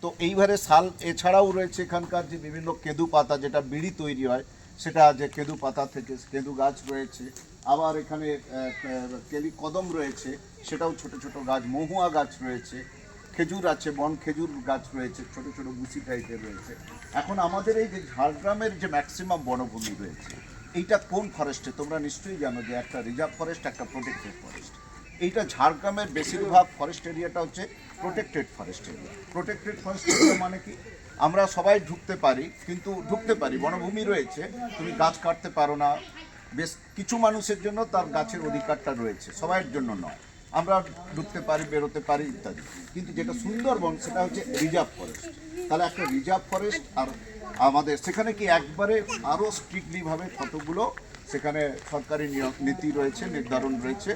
তো এইবারে শাল এছাড়াও রয়েছে এখানকার যে বিভিন্ন কেদু পাতা, যেটা বিড়ি তৈরি হয়, সেটা যে কেদু পাতা থেকে কেদু গাছ রয়েছে। আবার এখানে কেলি কদম রয়েছে, সেটাও ছোট ছোট গাছ, মহুয়া গাছ রয়েছে, খেজুর আছে, বন খেজুর গাছ রয়েছে, ছোট ছোট গুছি টাইপের রয়েছে। এখন আমাদের এই যে ঝাড়গ্রামের যে ম্যাক্সিমাম বনভূমি রয়েছে, এইটা কোন ফরেস্টে তোমরা নিশ্চয়ই জানো যে একটা রিজার্ভ ফরেস্ট, একটা প্রোটেক্টেড ফরেস্ট। এইটা ঝাড়গ্রামের বেশিরভাগ ফরেস্ট এরিয়াটা হচ্ছে protected forest area. Protected forest area মানে কি, আমরা সবাই ঢুকতে পারি, কিন্তু ঢুকতে পারি, বনভূমি রয়েছে, তুমি গাছ কাটতে পারো না। বেশ কিছু মানুষের জন্য তার গাছের অধিকারটা রয়েছে, সবাইয়ের জন্য নয়। আমরা ঢুকতে পারি, বেরোতে পারি ইত্যাদি। কিন্তু যেটা সুন্দরবন সেটা হচ্ছে রিজার্ভ ফরেস্ট। তাহলে একটা রিজার্ভ ফরেস্ট, আর আমাদের সেখানে কি একবারে আরও স্ট্রিক্টলিভাবে কতগুলো সেখানে সরকারি নীতি রয়েছে, নির্ধারণ রয়েছে,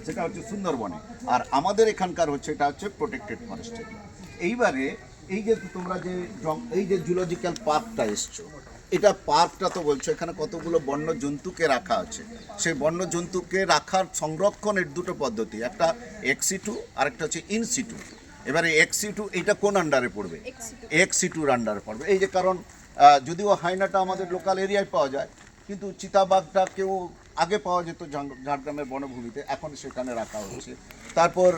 সেটা হচ্ছে সুন্দরবনে। আর আমাদের এখানকার হচ্ছে এটা হচ্ছে প্রোটেক্টেড ফরেস্ট এরিয়া। এইবারে এই যে তোমরা যে এই যে জুলজিক্যাল পার্কটা এসছো, এটা পার্কটা তো বলছো এখানে কতগুলো বন্য জন্তুকে রাখা আছে। সেই বন্য জন্তুকে রাখার সংরক্ষণের দুটো পদ্ধতি, একটা এক্সিটু আর একটা হচ্ছে ইনসিটু। এবারে এক্সিটু এইটা কোন আন্ডারে পড়বে? এক্সিটুর আন্ডারে পড়বে। এই যে কারণ যদিও হাইনাটা আমাদের লোকাল এরিয়ায় পাওয়া যায়, কিন্তু চিতাবাঘটা কেউ আগে পাওয়া যেত ঝাড়গ্রামের বনভূমিতে, এখন সেখানে রাখা হচ্ছে। তারপর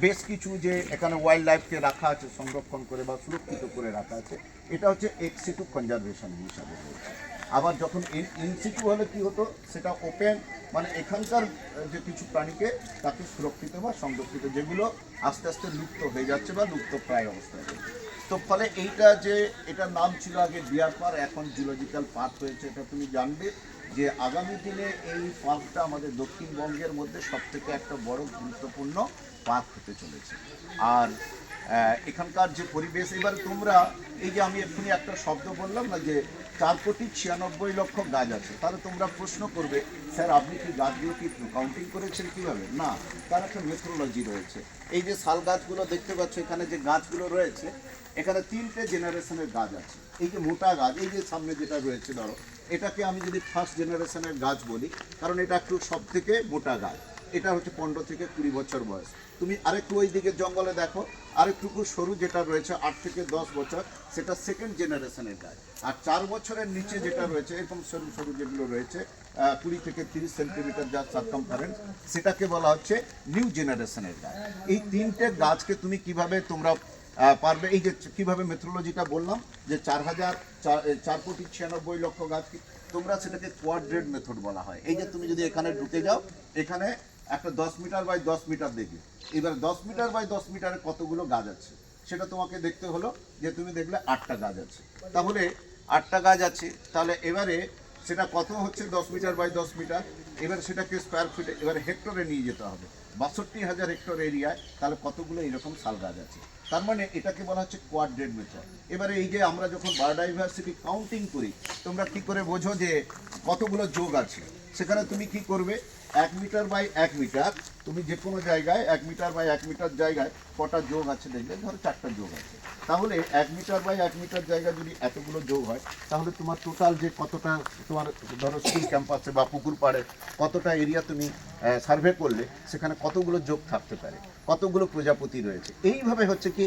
বেশ কিছু যে এখানে ওয়াইল্ড লাইফকে রাখা আছে সংরক্ষণ করে বা সুরক্ষিত করে রাখা আছে, এটা হচ্ছে এক্সিটু কনজারভেশন হিসাবে রয়েছে। আবার যখন ইনসিটু হলে কি হতো, সেটা ওপেন, মানে এখানকার যে কিছু প্রাণীকে তাকে সুরক্ষিত বা সংরক্ষিত, যেগুলো আস্তে আস্তে লুপ্ত হয়ে যাচ্ছে বা লুপ্ত প্রায় অবস্থায় রয়েছে। তো ফলে এইটা যে এটার নাম ছিল আগে ডিয়ার পার্ক, এখন জুলজিক্যাল পার্ক হয়েছে। এটা তুমি জানবে যে আগামী দিনে এই পার্কটা আমাদের দক্ষিণবঙ্গের মধ্যে সবথেকে একটা বড় গুরুত্বপূর্ণ পার্ক হতে চলেছে। আর এখানকার যে পরিবেশ, এবার তোমরা এই যে আমি এক্ষুনি একটা শব্দ বললাম না যে 4,96,00,000 গাছ আছে, তাহলে তোমরা প্রশ্ন করবে, স্যার আপনি কি গাছগুলো কি কাউন্টিং করেছেন কীভাবে? না, তার একটা মেথোডোলজি রয়েছে। এই যে শাল গাছগুলো দেখতে পাচ্ছ, এখানে যে গাছগুলো রয়েছে, এখানে 3টে জেনারেশনের গাছ আছে। এই যে মোটা গাছ, এই যে সামনে যেটা রয়েছে, ধরো এটাকে আমি যদি ফার্স্ট জেনারেশনের গাছ বলি, কারণ এটা একটু সব থেকে মোটা গাছ। এটা হচ্ছে 15 থেকে 20 বছর বয়স। তুমি আরেকটু ওই দিকে জঙ্গলে দেখো, আরেকটুকু সরু যেটা রয়েছে 8 থেকে 10 বছর, সেটা সেকেন্ড জেনারেশনের গাছ। আর 4 বছরের নিচে যেটা রয়েছে, এরকম সরু সরু যেগুলো রয়েছে 20 থেকে 30 সেন্টিমিটার যার সার্কামফারেন্স, সেটাকে বলা হচ্ছে নিউ জেনারেশনের গাছ। এই 3টে গাছকে তুমি কিভাবে তোমরা পারবে, এই যে কীভাবে মেথোডোলজিটা বললাম যে 4,96,00,000 গাছ, তোমরা সেটাকে কোয়াড্রেট মেথড বলা হয়। এই যে তুমি যদি এখানে ঢুকে যাও, এখানে একটা 10 মিটার বাই 10 মিটার দেখবে, এবার 10 মিটার বাই 10 মিটারে কতগুলো গাছ আছে সেটা তোমাকে দেখতে হলো, যে তুমি দেখলে 8টা গাছ আছে। তাহলে 8টা গাছ আছে, তাহলে এবারে সেটা কত হচ্ছে 10 মিটার বাই 10 মিটার, এবার সেটাকে স্কোয়ার ফিটে, এবারে হেক্টরে নিয়ে যেতে হবে। 62,000 হেক্টর এরিয়ায় তাহলে কতগুলো এরকম শাল গাছ আছে। তার মানে এটাকে বলা হচ্ছে কোয়াড্রেট মেথড। এবারে এই যে আমরা যখন বায়োডাইভার্সিটি কাউন্টিং করি, তোমরা কি করে বোঝো যে কতগুলো যোগ আছে? সেখানে তুমি কি করবে, 1 মিটার বাই 1 মিটার, তুমি যে কোনো জায়গায় 1 মিটার বাই 1 মিটার জায়গায় কটা যোগ আছে দেখবে, ধরো 4টা যোগ আছে। তাহলে 1 মিটার বাই 1 মিটার জায়গায় যদি এতগুলো যোগ হয়, তাহলে তোমার টোটাল যে কতটা, তোমার ধরো স্কুল ক্যাম্পাসে বা পুকুর পাড়ে কতটা এরিয়া তুমি সার্ভে করলে, সেখানে কতগুলো যোগ থাকতে পারে, কতগুলো প্রজাপতি রয়েছে। এইভাবে হচ্ছে কি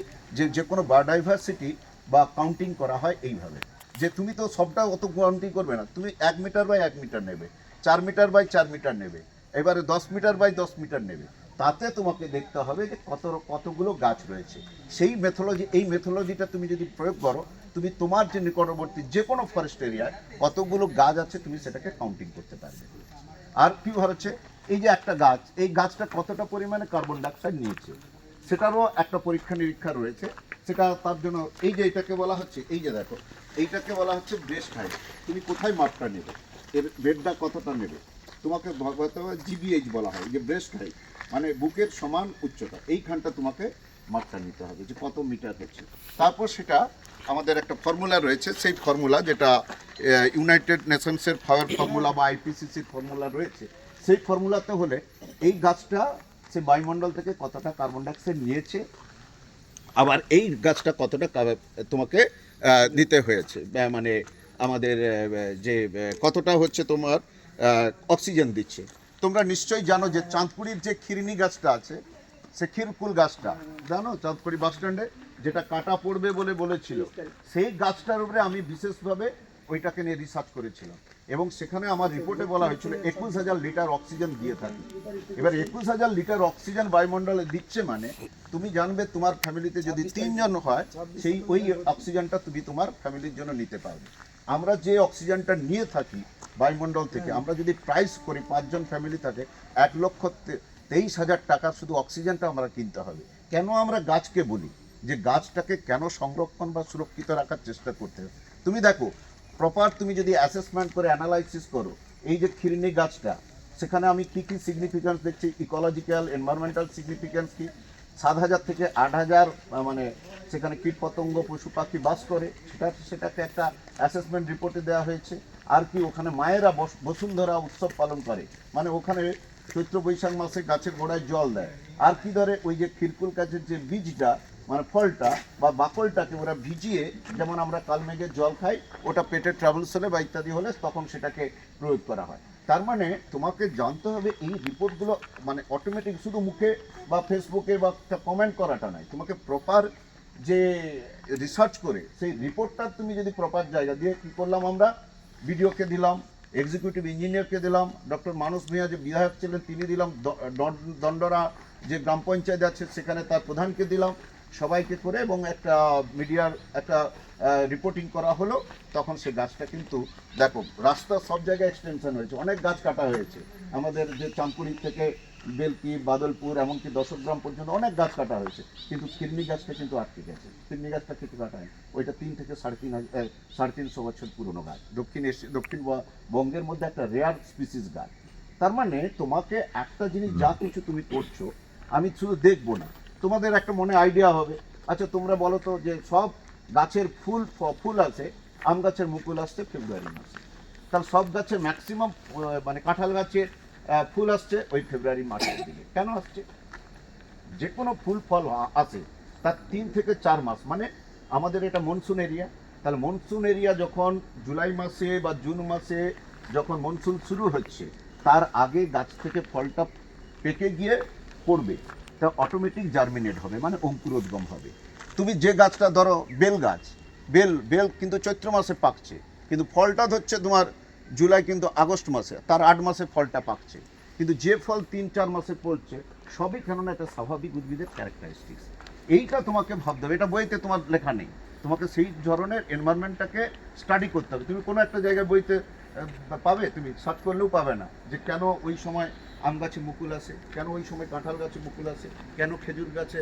যে কোনো বায়োডাইভার্সিটি বা কাউন্টিং করা হয় এইভাবে, যে তুমি তো সবটা অত কাউন্টিং করবে না, তুমি 1 মিটার বাই 1 মিটার নেবে, 4 মিটার বাই 4 মিটার নেবে, এবারে 10 মিটার বাই 10 মিটার নেবে। তাতে তোমাকে দেখতে হবে যে কতগুলো গাছ রয়েছে। সেই মেথোলজি, এই মেথোলজিটা তুমি যদি প্রয়োগ করো, তুমি তোমার যে নিকটবর্তী যে কোনো ফরেস্ট এরিয়ায় কতগুলো গাছ আছে তুমি সেটাকে কাউন্টিং করতে পারবে। আর কি হচ্ছে, এই যে একটা গাছ, এই গাছটা কতটা পরিমাণে কার্বন ডাইঅক্সাইড নিয়েছে, সেটারও একটা পরীক্ষা নিরীক্ষা রয়েছে। সেটা তার জন্য এই যে এটাকে বলা হচ্ছে, এই যে দেখো, এইটাকে বলা হচ্ছে ব্রেস্ট হাইট। তুমি কোথায় মাপটা নেবে, এর বেডটা কতটা নেবে, তোমাকে জিবিএইচ বলা হয়, যে ব্রেস্ট হাইট মানে বুকের সমান উচ্চতা, এইখানটা তোমাকে মাপটা নিতে হবে যে কত মিটার হচ্ছে। তারপর সেটা আমাদের একটা ফর্মুলা রয়েছে, সেই ফর্মুলা যেটা ইউনাইটেড নেশনসের ফর্মুলা বা আইপিসিসির ফর্মুলা রয়েছে, সেই ফর্মুলাতে হলে এই গাছটা সে বায়ুমণ্ডল থেকে কতটা কার্বন ডাইঅক্সাইড নিয়েছে, আবার এই গাছটা কতটা তোমাকে দিতে হয়েছে, মানে আমাদের যে কতটা হচ্ছে তোমার অক্সিজেন দিচ্ছে। তোমরা নিশ্চয়ই জানো যে চাঁদপুরির যে খিরনি গাছটা আছে, সে ক্ষীরকুল গাছটা জানো, চাঁদপুরি বাস স্ট্যান্ডে যেটা কাটা পড়বে বলে বলেছিল, সেই গাছটার উপরে আমি বিশেষভাবে ওইটাকে নিয়ে রিসার্চ করেছিলাম এবং সেখানে আমার রিপোর্টে বলা হয়েছিল 21,000 লিটার অক্সিজেন দিয়ে থাকি। এবার 21,000 লিটার অক্সিজেন বায়ুমণ্ডলে দিচ্ছে মানে তুমি জানবে তোমার ফ্যামিলিতে যদি 3 জন হয় সেই ওই অক্সিজেনটা তুমি তোমার ফ্যামিলির জন্য নিতে পারবে। আমরা যে অক্সিজেনটা নিয়ে থাকি বায়ুমণ্ডল থেকে, আমরা যদি প্রাইস করি 5 জন ফ্যামিলি থাকে 1,23,000 টাকা শুধু অক্সিজেনটা আমরা কিনতে হবে। কেন আমরা গাছকে বলি যে গাছটাকে কেন সংরক্ষণ বা সুরক্ষিত রাখার চেষ্টা করতে হবে? তুমি দেখো প্রপার তুমি যদি অ্যাসেসমেন্ট করে অ্যানালাইসিস করো, এই যে খিরনি গাছটা, সেখানে আমি কি কি সিগনিফিক্যান্স দেখছি, ইকোলজিক্যাল এনভায়রনমেন্টাল সিগনিফিক্যান্স কি, 7,000 থেকে 8,000 মানে সেখানে কীট পতঙ্গ পশু পাখি বাস করে, সেটাকে একটা অ্যাসেসমেন্ট রিপোর্টে দেওয়া হয়েছে। আর কি ওখানে মায়েরা বসুন্ধরা উৎসব পালন করে, মানে ওখানে চৈত্র বৈশাখ মাসে গাছের গোড়ায় জল দেয়। আর কি ধরে ওই যে খিরকুল গাছের যে বীজটা মানে ফলটা বা বাকলটাকে ওরা ভিজিয়ে, যেমন আমরা কালমেঘের জল খাই, ওটা পেটে ট্রাভেলস হলে বা ইত্যাদি হলে তখন সেটাকে প্রয়োগ করা হয়। তার মানে তোমাকে জানতে হবে এই রিপোর্টগুলো মানে অটোমেটিক শুধু মুখে বা ফেসবুকে বা কমেন্ট করাটা নয়, তোমাকে প্রপার যে রিসার্চ করে সেই রিপোর্টটা তুমি যদি প্রপার জায়গা দিয়ে কী করলাম আমরা, বিডিওকে দিলাম, এক্সিকিউটিভ ইঞ্জিনিয়ারকে দিলাম, ডক্টর মানস ভূঁইয়া যে বিধায়ক ছিলেন তিনি দিলাম, দণ্ডরা যে গ্রাম পঞ্চায়েত আছে সেখানে তার প্রধানকে দিলাম, সবাইকে করে এবং একটা মিডিয়ার একটা রিপোর্টিং করা হলো। তখন সে গাছটা কিন্তু দেখো রাস্তা সব জায়গায় এক্সটেনশন হয়েছে, অনেক গাছ কাটা হয়েছে আমাদের যে চাঁদপুরি থেকে বেলকি বাদলপুর এমনকি দশগ্রাম পর্যন্ত অনেক গাছ কাটা হয়েছে, কিন্তু খিরনি গাছটা কিন্তু আটকে গেছে। খিরনি গাছটা কিছু কাটায় ওইটা 3 থেকে 350 বছর পুরনো গাছ, দক্ষিণবঙ্গের মধ্যে একটা রেয়ার স্পিসিস গাছ। তার মানে তোমাকে একটা জিনিস যা কিছু তুমি করছো আমি শুধু দেখবো না, তোমাদের একটা মনে আইডিয়া হবে। আচ্ছা তোমরা বলো তো যে সব গাছের ফুল আছে, আম গাছের মুকুল আসছে ফেব্রুয়ারি মাসে, তাহলে সব গাছে ম্যাক্সিমাম মানে কাঁঠাল গাছের ফুল আসছে ওই ফেব্রুয়ারি মাসের দিকে। কেন আসছে? যে কোনো ফুল ফল আসে তার 3 থেকে 4 মাস, মানে আমাদের এটা মনসুন এরিয়া, তাহলে মনসুন এরিয়া যখন জুলাই মাসে বা জুন মাসে যখন মনসুন শুরু হচ্ছে তার আগে গাছ থেকে ফলটা পেকে গিয়ে পড়বে, তা অটোমেটিক জার্মিনেট হবে, মানে অঙ্কুরোদ্গম হবে। তুমি যে গাছটা ধরো বেল গাছ, বেল কিন্তু চৈত্র মাসে পাকছে, কিন্তু ফলটা ধরছে তোমার জুলাই কিন্তু আগস্ট মাসে, তার 8 মাসে ফলটা পাকছে। কিন্তু যে ফল 3-4 মাসে পড়ছে সবই কেননা একটা স্বাভাবিক উদ্ভিদের ক্যারেক্টারিস্টিক্স। এইটা তোমাকে ভাবতে হবে, এটা বইতে তোমার লেখা নেই, তোমাকে সেই ধরনের এনভায়রনমেন্টটাকে স্টাডি করতে হবে। তুমি কোনো একটা জায়গায় বইতে পাবে, তুমি সার্চ করলেও পাবে না যে কেন ওই সময় আম গাছে মুকুল আসে, কেন ওই সময় কাঁঠাল গাছে মুকুল আসে, কেন খেজুর গাছে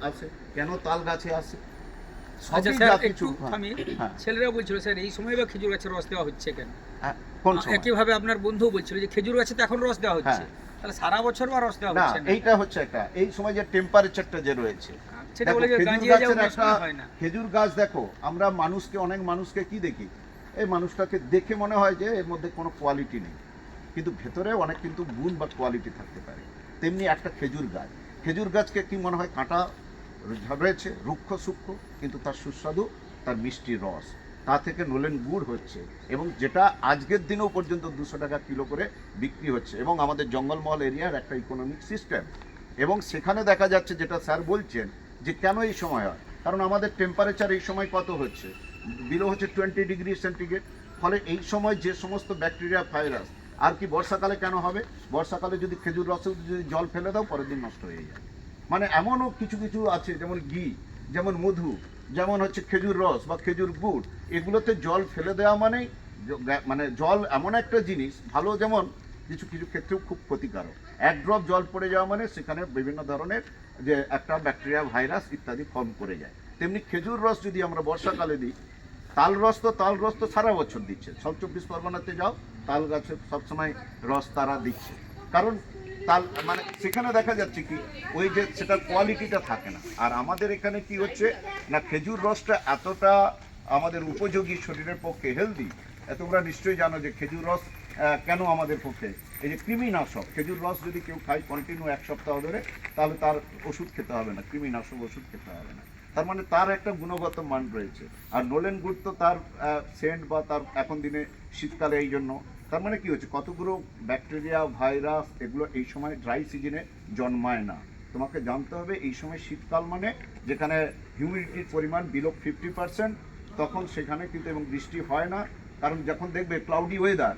আসে, কেন তাল গাছে আসে। আচ্ছা স্যার একটু আমি ছেলেরা বলছিল স্যার এই সময় বা খেজুর গাছের রস দেওয়া হচ্ছে কেন? কোন সময়? একইভাবে আপনার বন্ধু বলছিল যে খেজুর গাছে তো এখন রস দেওয়া হচ্ছে, তাহলে সারা বছর বা রস দেওয়া হচ্ছে না? এইটা হচ্ছে একটা এই সময় যে টেম্পারেচারটা যে রয়েছে সেটা বলে যে গাঁজিয়ে যাও নষ্ট হয় না। খেজুর গাছ দেখো আমরা অনেক মানুষকে কি দেখি, এই মানুষটাকে দেখে মনে হয় যে এর মধ্যে কোনো কোয়ালিটি নেই, কিন্তু ভেতরে অনেক কিন্তু গুণ বা কোয়ালিটি থাকতে পারে। তেমনি একটা খেজুর গাছকে কি মনে হয় কাঁটা রয়েছে, রুক্ষ সূক্ষ্ম, কিন্তু তার সুস্বাদু, তার মিষ্টি রস, তা থেকে নলেন গুড় হচ্ছে এবং যেটা আজকের দিনেও পর্যন্ত 200 টাকা কিলো করে বিক্রি হচ্ছে এবং আমাদের জঙ্গলমহল এরিয়ার একটা ইকোনমিক সিস্টেম। এবং সেখানে দেখা যাচ্ছে যেটা স্যার বলছেন যে কেন এই সময় হয়, কারণ আমাদের টেম্পারেচার এই সময় কত হচ্ছে, বিলো হচ্ছে 20 ডিগ্রি সেন্টিগ্রেড। ফলে এই সময় যে সমস্ত ব্যাকটেরিয়া ভাইরাস, আর কি বর্ষাকালে কেন হবে, বর্ষাকালে যদি খেজুর রসে যদি জল ফেলে দাও পরের দিন নষ্ট হয়ে যায়। মানে এমনও কিছু কিছু আছে যেমন ঘি, যেমন মধু, যেমন হচ্ছে খেজুর রস বা খেজুর গুড়, এগুলোতে জল ফেলে দেওয়া মানেই মানে জল এমন একটা জিনিস ভালো, যেমন কিছু কিছু ক্ষেত্রেও খুব ক্ষতিকারক। 1 ড্রপ জল পড়ে যাওয়া মানে সেখানে বিভিন্ন ধরনের যে একটা ব্যাকটেরিয়া ভাইরাস ইত্যাদি ফর্ম করে যায়। তেমনি খেজুর রস যদি আমরা বর্ষাকালে দিই, তাল রস তো সারা বছর দিচ্ছে, সব 24 পরগনাতে যাও তাল গাছে সবসময় রস তারা দিচ্ছে, কারণ তাল মানে সেখানে দেখা যাচ্ছে কি ওই যে সেটা কোয়ালিটিটা থাকে না। আর আমাদের এখানে কি হচ্ছে না, খেজুর রসটা এতটা আমাদের উপযোগী, শরীরের পক্ষে হেলদি। তোমরা নিশ্চয়ই জানো যে খেজুর রস কেন আমাদের পক্ষে, এই যে কৃমিনাশক, খেজুর রস যদি কেউ খায় কন্টিনিউ 1 সপ্তাহ ধরে, তাহলে তার ওষুধ খেতে হবে না, কৃমিনাশক ওষুধ খেতে হবে না। তার মানে তার একটা গুণগত মান রয়েছে। আর নোলেন গুড় তো তার সেন্ট বা তার এখন দিনে শীতকালে এই জন্য, তার মানে কি হচ্ছে কতগুলো ব্যাকটেরিয়া ভাইরাস এগুলো এই সময় ড্রাই সিজনে জন্মায় না। তোমাকে জানতে হবে এই সময় শীতকাল মানে যেখানে হিউমিডিটির পরিমাণ বিলো 50%, তখন সেখানে কিন্তু এবং বৃষ্টি হয় না। কারণ যখন দেখবে ক্লাউডি ওয়েদার,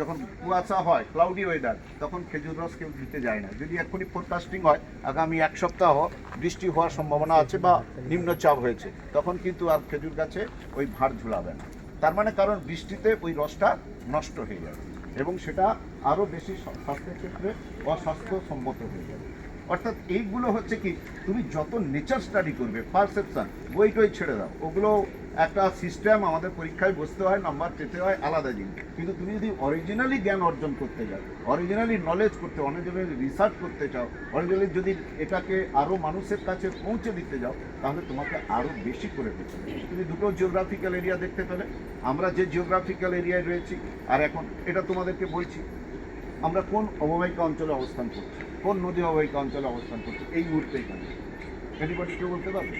যখন কুয়াশা হয়, ক্লাউডি ওয়েদার, তখন খেজুর রস কেউ দিতে যায় না। যদি এক্ষুনি ফোরকাস্টিং হয় আগামী 1 সপ্তাহ বৃষ্টি হওয়ার সম্ভাবনা আছে বা নিম্নচাপ হয়েছে, তখন কিন্তু আর খেজুর গাছে ওই ভার ঝুলাবে না। তার মানে কারণ বৃষ্টিতে ওই রসটা নষ্ট হয়ে যাবে এবং সেটা আরও বেশি স্বাস্থ্যের ক্ষেত্রে অস্বাস্থ্যসম্মত হয়ে যাবে। অর্থাৎ এইগুলো হচ্ছে কি, তুমি যত নেচার স্টাডি করবে, পারসেপশন, বই টই ছেড়ে দাও, ওগুলো একটা সিস্টেম, আমাদের পরীক্ষায় বসতে হয়, নাম্বার পেতে হয়, আলাদা জিনিস। কিন্তু তুমি যদি অরিজিনালি জ্ঞান অর্জন করতে যাও, অরিজিনালি নলেজ করতে, অরিজিনালি রিসার্চ করতে চাও, অরিজিনালি যদি এটাকে আরও মানুষের কাছে পৌঁছে দিতে যাও, তাহলে তোমাকে আরও বেশি করে দিতে হবে। তুমি দুটো জিওগ্রাফিক্যাল এরিয়া দেখতে পেলে, আমরা যে জিওগ্রাফিক্যাল এরিয়ায় রয়েছি, আর এখন এটা তোমাদেরকে বলছি আমরা কোন অববাহিকা অঞ্চলে অবস্থান করছি, কোন নদী অববাহিকা অঞ্চলে অবস্থান করছি এই মুহূর্তে এখানে। এনিবডি কেউ বলতে পারবে?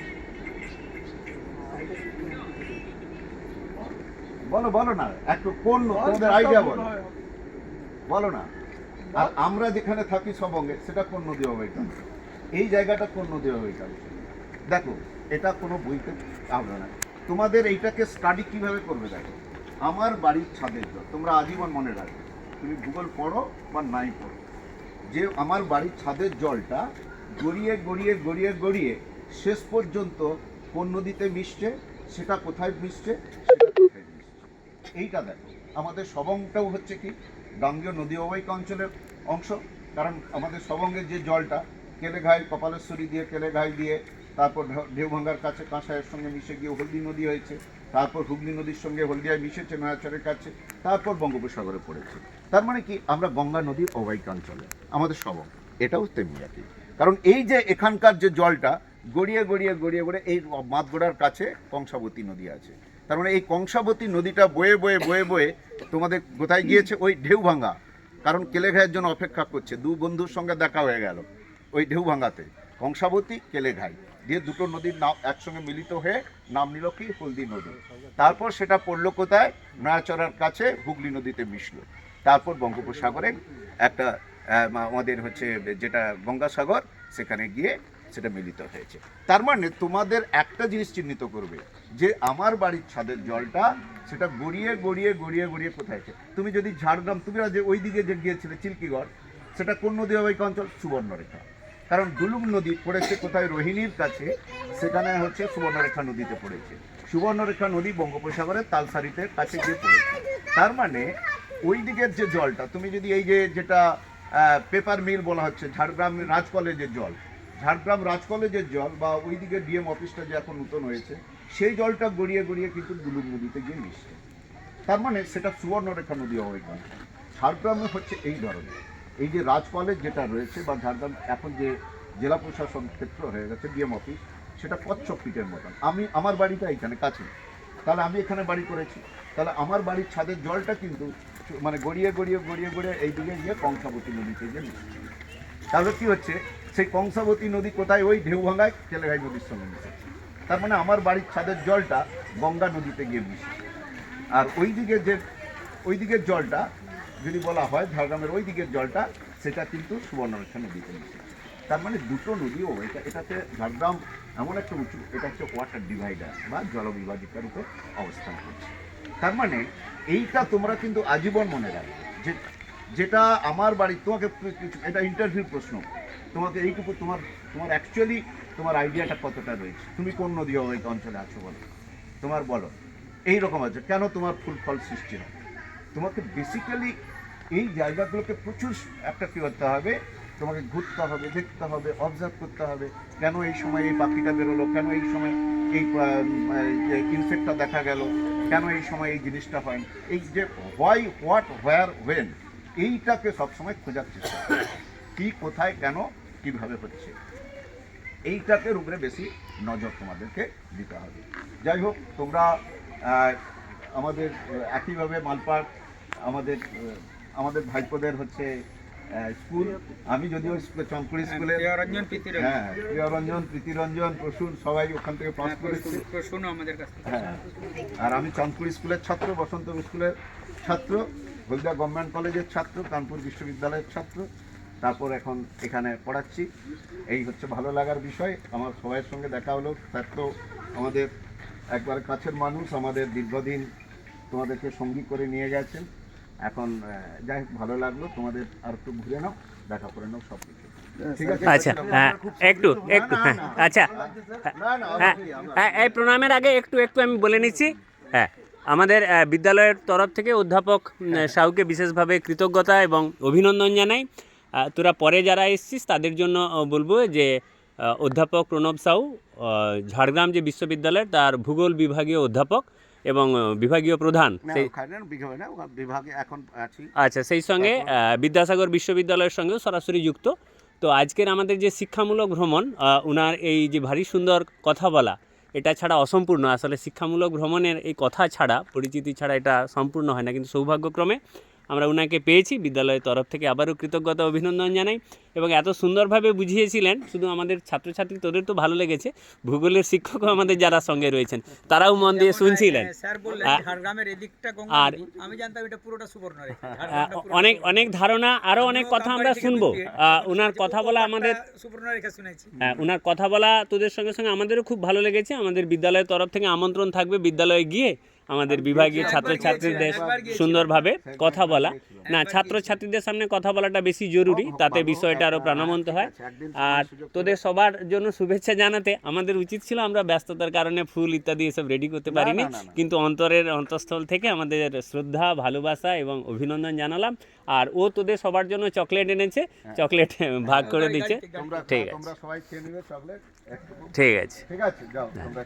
বলো বলো না, একটু কোন তোমাদের আইডিয়া বলো, বলো না। আর আমরা যেখানে থাকি সবঙ্গে, সেটা কোন নদী অববাহিকা? এই জায়গাটা কোন নদী অববাহিকা? দেখো, এটা কোনো বইতে পাবে না। তোমাদের এইটাকে স্টাডি কিভাবে করবে দেখো, আমার বাড়ির ছাদের জল তোমরা আজীবন মনে রাখবে। তুমি ভূগোল পড়ো বা নাই পড়ো, যে আমার বাড়ির ছাদের জলটা গড়িয়ে গড়িয়ে গড়িয়ে গড়িয়ে শেষ পর্যন্ত কোন নদীতে মিশছে, সেটা কোথায় মিশছে, সেটা কোথায় মিশছে, এইটা দেখো। আমাদের সবংটাও হচ্ছে কি গাঙ্গেয় নদী অববাহিকা অঞ্চলের অংশ। কারণ আমাদের সবঙ্গের যে জলটা কেলেঘাই, কপালেশ্বরী দিয়ে, কেলেঘাই দিয়ে, তারপর ঢেউভাঙ্গার কাছে কাঁসাইয়ের সঙ্গে মিশে গিয়ে হলদি নদী হয়েছে, তারপর হুগলি নদীর সঙ্গে হলদিয়ায় মিশেছে নয়াচরের কাছে, তারপর বঙ্গোপসাগরে পড়েছে। তার মানে কি আমরা গঙ্গা নদীর অববাহিকা অঞ্চলে আমাদের সবং, এটাও তেমনি একই। কারণ এই যে এখানকার যে জলটা গড়িয়ে গড়িয়ে গড়িয়ে গড়িয়ে এই মাতগড়ার কাছে কংসাবতী নদী আছে, তার মানে এই কংসাবতী নদীটা বয়ে বয়ে বয়ে বয়ে তোমাদের কোথায় গিয়েছে, ওই ঢেউভাঙ্গা। কারণ কেলেঘাইয়ের জন্য অপেক্ষা করছে, দু বন্ধুর সঙ্গে দেখা হয়ে গেল ওই ঢেউভাঙ্গাতে, কংসাবতী, কেলেঘাই দিয়ে দুটো নদীর নাম একসঙ্গে মিলিত হয়ে নাম নিল কি হলদি নদী। তারপর সেটা পড়লো কোথায়, নয়াচড়ার কাছে হুগলি নদীতে মিশলো, তারপর বঙ্গোপসাগরে একটা আমাদের হচ্ছে যেটা গঙ্গাসাগর, সেখানে গিয়ে সেটা মিলিত হয়েছে। তার মানে তোমাদের একটা জিনিস চিহ্নিত করবে যে আমার বাড়ির ছাদের জলটা সেটা গড়িয়ে গড়িয়ে গড়িয়ে গড়িয়ে কোথায় আছে। তুমি যদি ঝাড়গ্রাম, তুমি যে ওই দিকে যে গিয়েছিলে চিল্কিগড়, সেটা কোন নদী অববাহিকা অঞ্চল? সুবর্ণরেখা। কারণ ডুলুম নদী পড়েছে কোথায়, রোহিণীর কাছে, সেখানে হচ্ছে সুবর্ণরেখা নদীতে পড়েছে। সুবর্ণরেখা নদী বঙ্গোপসাগরের তালসারিতে কাছে গিয়ে পড়েছে। তার মানে ওই দিকের যে জলটা, তুমি যদি এই যে যেটা পেপার মিল বলা হচ্ছে, ঝাড়গ্রাম রাজ কলেজের জল, ঝাড়গ্রাম রাজ কলেজের জল, বা ওই দিকে ডিএম অফিসটা যে এখন নতুন হয়েছে, সেই জলটা গড়িয়ে গড়িয়ে কিন্তু ডুলুম নদীতে গিয়ে মিশছে। তার মানে সেটা সুবর্ণরেখা নদী অববাহিকা। ঝাড়গ্রামে হচ্ছে এই ধরনের, এই যে রাজ কলেজ যেটা রয়েছে, বা ঝাড়গ্রাম এখন যে জেলা প্রশাসন ক্ষেত্র হয়ে গেছে, ডিএম অফিস, সেটা কচ্ছপ পিঠের মতন। আমার বাড়িটা এখানে কাছে, তাহলে আমি এখানে বাড়ি করেছি, তাহলে আমার বাড়ির ছাদের জলটা কিন্তু মানে গড়িয়ে গড়িয়ে গড়িয়ে গড়িয়ে এই দিকে গিয়ে কংসাবতী নদীতে গিয়ে মিশছে। তাহলে কি হচ্ছে, সেই কংসাবতী নদী কোথায়, ওই ঢেউভাঙ্গায় কেলেঘাই নদীর সঙ্গে মিশেছে। তার মানে আমার বাড়ির ছাদের জলটা গঙ্গা নদীতে গিয়ে মিশছে। আর ওই দিকের জলটা যদি বলা হয়, ঝাড়গ্রামের ওই দিকের জলটা, সেটা কিন্তু সুবর্ণরেখা নদীতে মিশেছে। তার মানে দুটো নদীও এটাতে ঝাড়গ্রাম এমন একটা উঁচু, এটা হচ্ছে ওয়াটার ডিভাইডার বা জলবিভাজিকার উপর অবস্থান করছে। তার মানে এইটা তোমরা কিন্তু আজীবন মনে রাখবে, যে যেটা আমার বাড়ি, তোমাকে এটা ইন্টারভিউ প্রশ্ন, তোমাকে এইটুকু তোমার অ্যাকচুয়ালি তোমার আইডিয়াটা কতটা রয়েছে, তুমি কোন নদী অববাহিকা অঞ্চলে আছো বলো, তোমার বলো এইরকম আছে, কেন তোমার ফুল ফল সৃষ্টি হয়। তোমাকে বেসিক্যালি এই জায়গাগুলোকে প্রচুর একটা কী করতে হবে, তোমাকে ঘুরতে হবে, দেখতে হবে, অবজার্ভ করতে হবে, কেন এই সময় এই পাখিটা বেরোলো, কেন এই সময় এই ইনসেক্টটা দেখা গেল, কেন এই সময় এই জিনিসটা হয়, এই যে হোয়াই, হোয়াট, হোয়ার, ওয়েন, এইটাকে সবসময় খোঁজার চেষ্টা করবে, কী, কোথায়, কেন, কীভাবে হচ্ছে, এইটাকে উপরে বেশি নজর তোমাদেরকে দিতে হবে। যাই হোক, তোমরা আমাদের একইভাবে মালপাড় আমাদের ভাইপোদের হচ্ছে স্কুল, আমি যদিও চমকুড়ি স্কুলে, হ্যাঁ, প্রিয়রঞ্জন, প্রীতিরঞ্জন, প্রসূন সবাই ওখান থেকে পাস করেছে, হ্যাঁ। আর আমি চমকুড়ি স্কুলের ছাত্র, বসন্ত স্কুলের ছাত্র, হলদিয়া গভর্নমেন্ট কলেজের ছাত্র, কানপুর বিশ্ববিদ্যালয়ের ছাত্র। তারপর এখন এখানে পড়াচ্ছি। এই হচ্ছে ভালো লাগার বিষয়। আমার সবাইয়ের সঙ্গে দেখা হলো। স্যার তো আমাদের একবার কাছের মানুষ, আমাদের দীর্ঘদিন তোমাদেরকে সঙ্গী করে নিয়ে গেছেন। এখন যাই হোক, ভালো লাগলো। তোমাদের আর একটু ঘুরে নাও, দেখা করে নাও সব কিছু, ঠিক আছে? আচ্ছা, একটু আচ্ছা, না না, হ্যাঁ, এই প্রণামের আগে একটু আমি বলে নিচ্ছি। হ্যাঁ, আমাদের বিদ্যালয়ের তরফ থেকে অধ্যাপক সাউকে বিশেষভাবে কৃতজ্ঞতা এবং অভিনন্দন জানাই। তোরা পরে যারা এসছিস তাদের জন্য বলবো যে অধ্যাপক প্রণব সাউ ঝাড়গ্রাম যে বিশ্ববিদ্যালয়ের তার ভূগোল বিভাগীয় অধ্যাপক এবং বিভাগীয় প্রধান। বিভাগে এখন আছি। আচ্ছা, সেই সঙ্গে বিদ্যাসাগর বিশ্ববিদ্যালয়ের সঙ্গেও সরাসরি যুক্ত। তো আজকের আমাদের যে শিক্ষামূলক ভ্রমণ, ওনার এই যে ভারী সুন্দর কথা বলা, এটা ছাড়া অসম্পূর্ণ। আসলে শিক্ষামূলক ভ্রমণের এই কথা ছাড়া, পরিচিতি ছাড়া এটা সম্পূর্ণ হয় না, কিন্তু সৌভাগ্যক্রমে আমরা ওনাকে পেয়েছি। বিদ্যালয়ের তরফ থেকে আবারও কৃতজ্ঞতা অভিনন্দন জানাই। এবং এত সুন্দরভাবে বুঝিয়েছিলেন, শুধু আমাদের ছাত্রছাত্রী, তোদের তো ভালো লেগেছে, ভূগোলের শিক্ষকও আমাদের যারা সঙ্গে রয়েছেন তারাও মন দিয়ে শুনছিলেন। স্যার বললেন ঝাড়গ্রামের এদিকটা গঙ্গা নদী, আমি জানতাম এটা পুরোটা সুবর্ণরেখা। অনেক ধারণা, আরও অনেক কথা আমরা শুনবো। ওনার কথা বলা আমাদের সুবর্ণরেখা শুনেছি। ওনার কথা বলা তোদের সঙ্গে সঙ্গে আমাদেরও খুব ভালো লেগেছে। আমাদের বিদ্যালয়ের তরফ থেকে আমন্ত্রণ থাকবে বিদ্যালয়ে গিয়ে আমাদের বিভাগীয় ছাত্রছাত্রীদের সুন্দরভাবে কথা বলা। না, ছাত্রছাত্রীদের সামনে কথা বলাটা বেশি জরুরি, তাতে বিষয়টা আরও প্রাণবন্ত হয়। আর তোদের সবার জন্য শুভেচ্ছা জানাতে আমাদের উচিত ছিল, আমরা ব্যস্ততার কারণে ফুল ইত্যাদি এসব রেডি করতে পারিনি, কিন্তু অন্তঃস্থল থেকে আমাদের শ্রদ্ধা, ভালোবাসা এবং অভিনন্দন জানালাম। আর ও তোদের সবার জন্য চকলেট এনেছে, চকলেট ভাগ করে দিচ্ছে। ঠিক আছে, তোমরা সবাই খেয়ে নিবে চকলেট। ঠিক আছে। ঠিক আছে, যাও তোমরা।